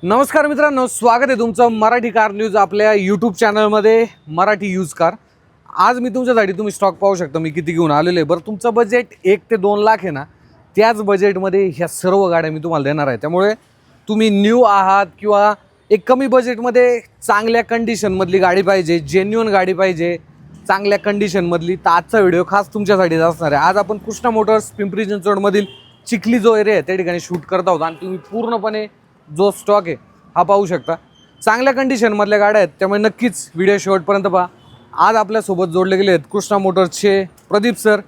नमस्कार मित्रांनो, स्वागत आहे तुमचं मराठी कार न्यूज आपल्या यूट्यूब चॅनलमध्ये मराठी यूज कार। आज मी तुमच्यासाठी तुम्ही स्टॉक पाहू शकता मी किती घेऊन आलेलो आहे। बरं, तुमचं बजेट 1 ते 2 लाख आहे ना, त्याच बजेटमध्ये ह्या सर्व गाड्या मी तुम्हाला देणार आहे। त्यामुळे तुम्ही न्यू आहात किंवा एक कमी बजेटमध्ये चांगल्या कंडिशनमधली गाडी पाहिजे, जेन्युइन गाडी पाहिजे, चांगल्या कंडिशनमधली, तर आजचा व्हिडिओ खास तुमच्यासाठीच असणार आहे। आज आपण कृष्णा मोटर्स पिंपरी चिंचवडमधील चिखली जो एरिया आहे त्या ठिकाणी शूट करत आहोत आणि तुम्ही पूर्णपणे जो स्टॉक आहे हा पाहू शकता। चांगल्या कंडिशनमधल्या गाड्या आहेत, त्यामुळे नक्कीच व्हिडिओ शेवटपर्यंत पहा। आज आपल्यासोबत जोडले गेले आहेत कृष्णा मोटर्सचे Pradeep sir.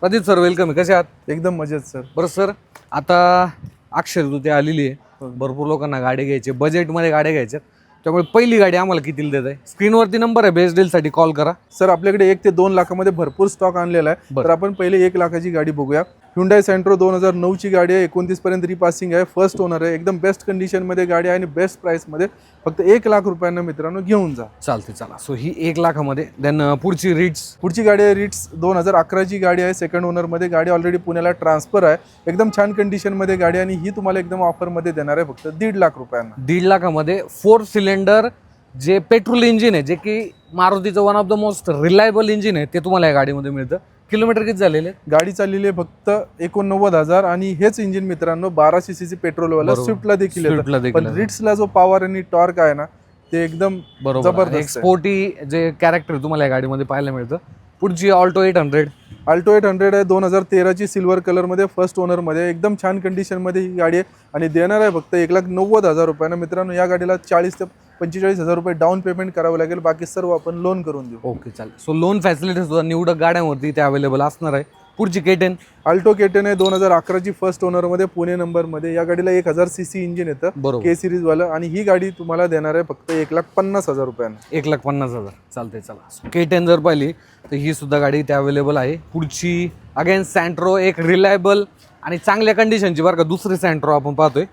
Pradeep sir, welcome आहे, कसे आहात? एकदम मजेत सर। बरं सर, आता अक्षय तृतीया आलेली आहे, भरपूर लोकांना गाडी घ्यायची, बजेटमध्ये गाड्या घ्यायच्या, त्यामुळे पहिली गाडी आम्हाला कितीला देत आहे? स्क्रीनवरती नंबर आहे, बेस्ट डीलसाठी कॉल करा। सर, आपल्याकडे 1 ते 2 लाखामध्ये भरपूर स्टॉक आणलेला आहे। तर आपण पहिले 1 लाखाची गाडी बघूया। Hyundai Santro 2009 ची गाडी आहे, 29 पर्यंत रिपासिंग आहे, फर्स्ट ओनर आहे, एकदम बेस्ट कंडिशनमध्ये गाडी आहे आणि बेस्ट प्राइसमध्ये फक्त 1 लाख रुपयांना मित्रांनो घेऊन जा। चालते, चला। सो ही 1 लाखामध्ये। देन पुढची गाडी आहे रिट्स 2011 ची गाडी आहे, सेकंड ओनरमध्ये गाडी, ऑलरेडी पुण्याला ट्रान्सफर आहे, एकदम छान कंडिशनमध्ये गाडी आणि ही तुम्हाला एकदम ऑफरमध्ये देणार आहे फक्त 1.5 लाख रुपयांना। 1.5 लाखामध्ये 4 सिलेंडर जे पेट्रोल इंजिन आहे, जे की मारुतीचं one of the most reliable engine आहे, ते तुम्हाला या गाडीमध्ये मिळतं। किलोमीटर किती झालेले? गाडी चाललेली आहे फक्त 89,000 आणि हेच इंजिन मित्रांनो 1200 सीसी पेट्रोलवाला स्विफ्टला देखील येतं। पण रिट्सला जो पॉवर आणि टॉर्क आहे ना, ते एकदम जबरदस्त, एक्सपोर्टी जे कॅरेक्टर तुम्हाला या गाडीमध्ये पाहायला मिळतं। पुढची ऑल्टो 800 आहे, 2013 ची सिल्वर कलरमध्ये, फर्स्ट ओनरमध्ये, एकदम छान कंडिशनमध्ये ही गाडी आहे आणि देणार आहे फक्त 1,90,000 रुपयांना। मित्रांनो, या गाडीला 40 ते 45,000 रुपये डाऊन पेमेंट करावं लागेल, बाकी सर्व आपण लोन करून देऊ। ओके, चालेल। सो लोन फॅसिलिटी सुद्धा निवडक गाड्यांवरती ते अवेलेबल असणार आहे। पुढची K10 अल्टो K10 आहे, 2011 ची फर्स्ट ओनरमध्ये, पुणे नंबरमध्ये, या गाडीला 1000 सीसी इंजिन येतं, के सिरीज वालं, आणि ही गाडी तुम्हाला देणार आहे फक्त 1,50,000 रुपयांना। 1,50,000, चालते, चला। K10 जर पाहिली तर ही सुद्धा गाडी इथे अवेलेबल आहे। पुढची अगेन सँट्रो, एक रिलायबल आणि चांगल्या कंडिशनची, बरं का, दुसरी सँट्रो आपण पाहतोय।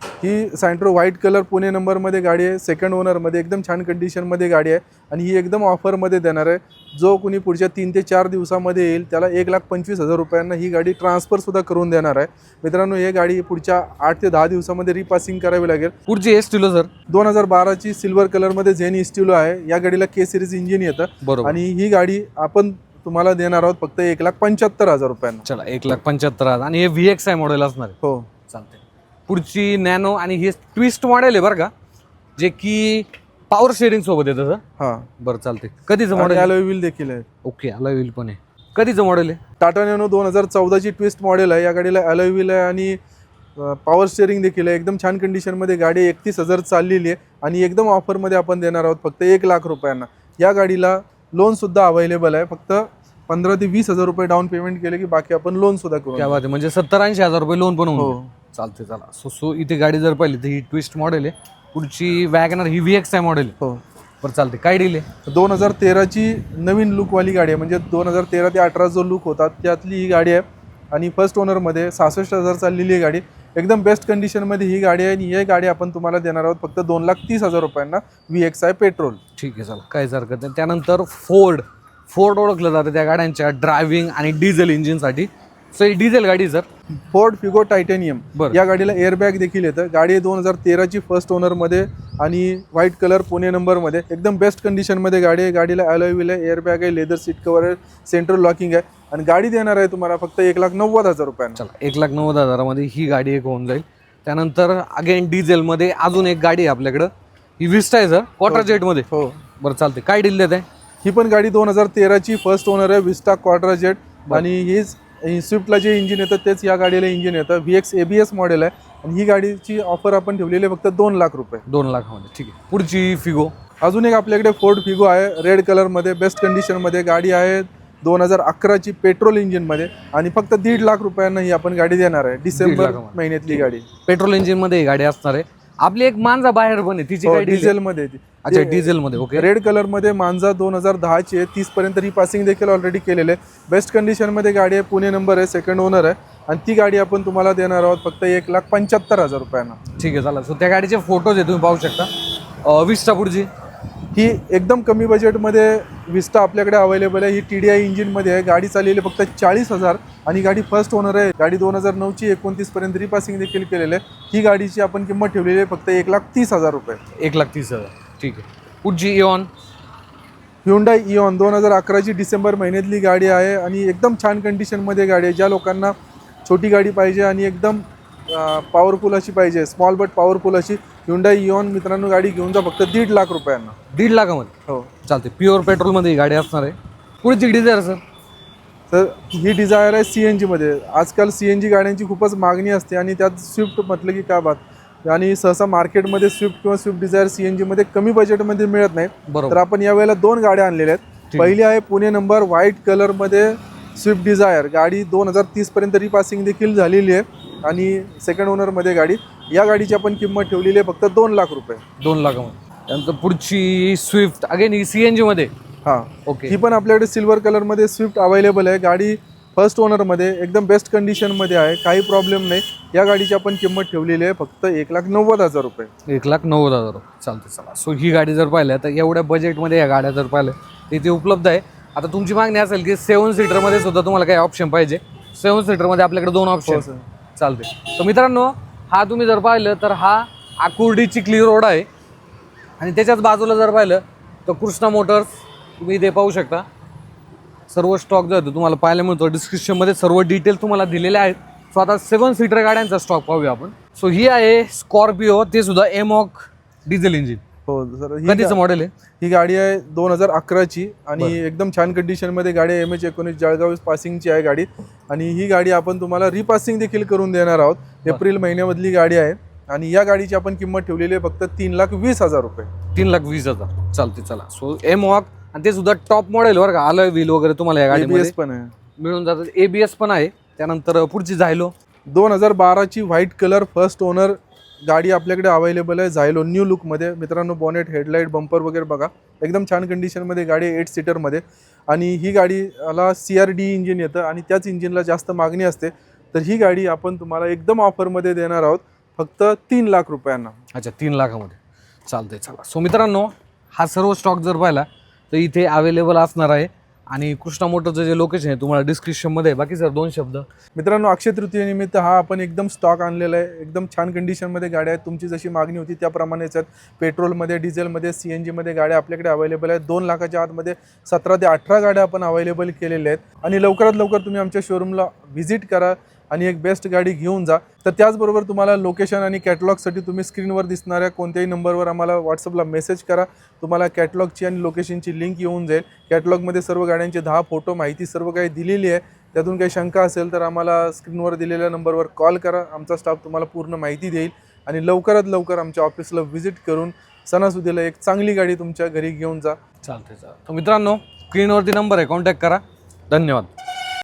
ही सँट्रो व्हाईट कलर पुणे नंबरमध्ये गाडी आहे, सेकंड ओनरमध्ये, एकदम छान कंडिशनमध्ये गाडी आहे आणि ही एकदम ऑफरमध्ये देणार आहे। जो कोणी पुढच्या 3 ते 4 दिवसामध्ये येईल त्याला 1,25,000 रुपयांना ही गाडी ट्रान्सफर सुद्धा करून देणार आहे। मित्रांनो, ही गाडी पुढच्या 8 ते 10 दिवसामध्ये रिपासिंग करावी लागेल। पुढची एस्टिलो सर, 2012 ची सिल्वर कलरमध्ये झेन एस्टिलो आहे, या गाडीला के सिरीज इंजिन येतं आणि ही गाडी आपण तुम्हाला देणार आहोत फक्त 1,75,000 रुपयांना। चला, 1,75,000 आणि हे VXI मॉडेल असणार आहे। हो, चालते। पुढची नॅनो आणि हे ट्विस्ट मॉडेल आहे, बरं का, जे की पॉवर शेअरिंग सोबत येतं सर। हां, बरं, चालते। कधीचं मॉडेल? अलॉय व्हील देखील आहे। ओके, अलॉय व्हील पण आहे। कधीचं मॉडेल आहे? टाटा नॅनो 2014 ची ट्विस्ट मॉडेल आहे, या गाडीला अलॉय व्हील आहे आणि पॉवर स्टेअरिंग देखील आहे, एकदम छान कंडिशनमध्ये गाडी, 31,000 चाललेली आहे आणि एकदम ऑफरमध्ये आपण देणार आहोत फक्त 1 लाख रुपयांना। या गाडीला लोन सुद्धा अवेलेबल आहे, फक्त 15,000 ते 20,000 रुपये डाऊन पेमेंट केले की बाकी आपण लोन सुद्धा करू। क्या बात आहे, म्हणजे 70-80,000 रुपये लोन पण होईल। चालते, चला। सो इथे गाडी जर पाहिली तर ही ट्विस्ट मॉडेल आहे। पुढची वॅगनर, ही VXI मॉडेल आहे। हो, बरं, चालते। काय डील आहे? 2013 ची नवीन लुकवाली गाडी आहे, म्हणजे 2013 ते 18 जो लुक होता त्यातली ही गाडी आहे आणि फर्स्ट ओनरमध्ये 66,000 चाललेली आहे गाडी, एकदम बेस्ट कंडिशनमध्ये ही गाडी आहे आणि ही गाडी आपण तुम्हाला देणार आहोत फक्त 2,30,000 रुपयांना, VXI पेट्रोल। ठीक आहे, चला, काहीच हरकत नाही। त्यानंतर फोर्ड ओळखलं जातं त्या गाड्यांच्या ड्रायव्हिंग आणि डिझेल इंजिनसाठी। सो ही डिझेल गाडी सर, फोर्ड फिगो टायटेनियम, या गाडीला एअरबॅग देखील येतं। गाडी 2013 ची फर्स्ट ओनरमध्ये आणि व्हाईट कलर पुणे नंबरमध्ये, एकदम बेस्ट कंडिशनमध्ये गाडी आहे। गाडीला अलॉय व्हील आहे, एअरबॅग आहे, लेदर सीट कवर आहे, सेंट्रल लॉकिंग आहे आणि गाडी देणार आहे तुम्हाला फक्त 1,90,000 रुपयांना। चला, 1,90,000 ही गाडी एक होऊन जाईल। त्यानंतर अगेन डिझेलमध्ये अजून एक गाडी आहे आपल्याकडं, ही विस्टा आहे सर, क्वार्टर जेटमध्ये। हो, बरं, चालते। काय डील देत आहे? ही पण गाडी 2013 ची फर्स्ट ओनर आहे, विस्टा क्वार्टर जेट, आणि हीच स्विफ्टला जे इंजिन येतं तेच या गाडीला इंजिन येतं, VX ABS मॉडेल आहे आणि ही गाडीची ऑफर आपण ठेवलेली आहे फक्त 2 लाख रुपये। 2 लाखामध्ये, ठीक आहे। पुढची फिगो, अजून एक आपल्याकडे फोर्ड फिगो आहे, रेड कलरमध्ये, बेस्ट कंडिशनमध्ये गाडी आहे, 2011 ची पेट्रोल इंजिनमध्ये आणि फक्त 1.5 लाख रुपयांना ही आपण गाडी देणार आहे, डिसेंबर महिन्यातली गाडी। पेट्रोल इंजिनमध्ये ही गाडी असणार आहे। आपली एक मांजा बाहेर पण आहे, तिची काय डिझेलमध्ये? अच्छा, डिझेलमध्ये, ओके। रेड कलरमध्ये मांजा 2010 ची आहे, 30 पर्यंत रिपासिंग देखील ऑलरेडी केलेले आहे, बेस्ट कंडिशनमध्ये गाडी आहे, पुणे नंबर आहे, सेकंड ओनर आहे आणि ती गाडी आपण तुम्हाला देणार आहोत फक्त 1,75,000 रुपयांना। ठीक आहे, चला। सो त्या गाडीचे फोटोज आहे, तुम्ही पाहू शकता। विस्टा पुढची, ही एकदम कमी बजेटमध्ये विस्टा आपल्याकडे अवेलेबल आहे. ही TDI इंजिनमध्ये आहे. गाडी चाललेली फक्त 40,000 आणि गाडी फर्स्ट ओनर आहे. गाडी 2009ची 29पर्यंत रिपासिंग देखील केलेलं आहे. ही गाडीची आपण किंमत ठेवलेली आहे फक्त 1,30,000 रुपये. 1,30,000. ठीक आहे. पुढची इऑन. Hyundai इऑन 2011ची डिसेंबर महिन्यातली गाडी आहे आणि एकदम छान कंडिशनमध्ये गाडी आहे. ज्या लोकांना छोटी गाडी पाहिजे आणि एकदम पॉवरफुल अशी पाहिजे, स्मॉल बट पॉवरफुल अशी Hyundai इऑन मित्रांनो गाडी घेऊन जा फक्त 1.5 लाख रुपयांना. 1.5 लाखामध्ये हो चालते. प्युअर पेट्रोलमध्ये ही गाडी असणार आहे. पुढची डिझायर सर. तर ही डिझायर आहे CNGमध्ये. आजकाल CNG गाड्यांची खूपच मागणी असते आणि त्यात स्विफ्ट म्हटलं की काय बात. आणि सहसा मार्केटमध्ये स्विफ्ट किंवा स्विफ्ट डिझायर CNGमध्ये कमी बजेटमध्ये मिळत नाही. बरोबर. तर आपण यावेळेला 2 गाड्या आणलेल्या आहेत. पहिली आहे पुणे नंबर व्हाईट कलरमध्ये स्विफ्ट डिझायर. गाडी 2030पर्यंत रिपासिंग देखील झालेली आहे आणि सेकंड ओनरमध्ये गाडी. या गाडीची आपण किंमत ठेवलेली आहे फक्त 2 लाख रुपये. 2 लाखामध्ये. त्यानंतर पुढची स्विफ्ट अगेन ही CNGमध्ये. हां ओके. ही पण आपल्याकडे सिल्वर कलरमध्ये स्विफ्ट अवेलेबल आहे. गाडी फर्स्ट ओनरमध्ये एकदम बेस्ट कंडिशनमध्ये आहे, काही प्रॉब्लेम नाही. या गाडीची आपण किंमत ठेवलेली आहे फक्त 1,90,000 रुपये. 1,90,000 रुपये. चालते. चला. सो ही गाडी जर पाहिल्या तर एवढ्या बजेटमध्ये या गाड्या जर पाहिल्या तर इथे उपलब्ध आहे. आता तुमची मागणी असेल की 7 सीटरमध्ये सुद्धा तुम्हाला काही ऑप्शन पाहिजे. 7 सीटरमध्ये आपल्याकडे 2 ऑप्शन चालते. तर मित्रांनो हा तुम्ही जर पाहिलं तर हा आकुर्डी चिखली रोड आहे आणि त्याच्याच बाजूला जर पाहिलं तर कृष्णा मोटर्स तुम्ही इथे पाहू शकता. सर्व स्टॉक जो आहे तो तुम्हाला पाहायला मिळतो. डिस्क्रिप्शनमध्ये सर्व डिटेल तुम्हाला दिलेले आहेत. सो आता 7 सीटर गाड्यांचा स्टॉक पाहूया आपण. सो ही आहे स्कॉर्पिओ, ते सुद्धा एमॉक डिझेल इंजिन. हो सर. कधीचं मॉडेल आहे? ही गाडी आहे 2011ची आणि एकदम छान कंडिशनमध्ये गाडी आहे. MH19 जळगाव पासिंगची आहे गाडी आणि ही गाडी आपण तुम्हाला रिपासिंग देखील करून देणार आहोत. एप्रिल महिन्यामधली गाडी आहे आणि या गाडीची आपण किंमत ठेवलेली आहे फक्त 3,20,000 रुपये. 3,20,000. चालते. चला. सो एमॉक आणि ते सुद्धा टॉप मॉडेल बरं का. अलॉय व्हील वगैरे तुम्हाला या गाडीमध्ये ABS पण आहे, मिळून जातात. ABS पण आहे. त्यानंतर पुढची झायलो 2012ची व्हाईट कलर फर्स्ट ओनर गाडी आपल्याकडे अवेलेबल आहे. झायलो न्यू लुकमध्ये. मित्रांनो बॉनेट, हेडलाईट, बंपर वगैरे बघा. एकदम छान कंडिशनमध्ये गाडी आहे 8 सीटरमध्ये आणि ही गाडीला CRD इंजिन येतं आणि त्याच इंजिनला जास्त मागणी असते. तर ही गाडी आपण तुम्हाला एकदम ऑफरमध्ये देणार आहोत फक्त 3 लाख रुपयांना. अच्छा 3 लाखामध्ये. चालते. चला. सो मित्रांनो हा सर्व स्टॉक जर पाहिला तर इथे अवेलेबल असणार आहे आणि कृष्णा मोटरचं जे लोकेशन आहे तुम्हाला डिस्क्रिप्शनमध्ये. बाकी सर 2 शब्द. मित्रांनो अक्षय तृतीयेनिमित्त हा आपण एकदम स्टॉक आणलेला आहे. एकदम छान कंडिशनमध्ये गाड्या आहेत. तुमची जशी मागणी होती त्याप्रमाणेच आहेत. पेट्रोलमध्ये, डिझेलमध्ये, CNGमध्ये गाड्या आपल्याकडे अवेलेबल आहेत. 2 लाखाच्या आतमध्ये 17 ते 18 गाड्या आपण अवेलेबल केलेल्या आहेत आणि लवकरात लवकर तुम्ही आमच्या शोरूमला व्हिजिट करा आणि एक बेस्ट गाडी घेऊन जा. तर त्याचबरोबर तुम्हाला लोकेशन आणि कॅटलॉगसाठी तुम्ही स्क्रीनवर दिसणाऱ्या कोणत्याही नंबरवर आम्हाला व्हॉट्सअपला मेसेज करा. तुम्हाला कॅटलॉगची आणि लोकेशनची लिंक येऊन जाईल. कॅटलॉगमध्ये सर्व गाड्यांचे 10 फोटो, माहिती सर्व काही दिलेली आहे. त्यातून काही शंका असेल तर आम्हाला स्क्रीनवर दिलेल्या नंबरवर कॉल करा. आमचा स्टाफ तुम्हाला पूर्ण माहिती देईल आणि लवकरात लवकर आमच्या ऑफिसला व्हिजिट करून सणासुदीला एक चांगली गाडी तुमच्या घरी घेऊन जा. चालते. तर मित्रांनो स्क्रीनवरती नंबर आहे, कॉन्टॅक्ट करा. धन्यवाद.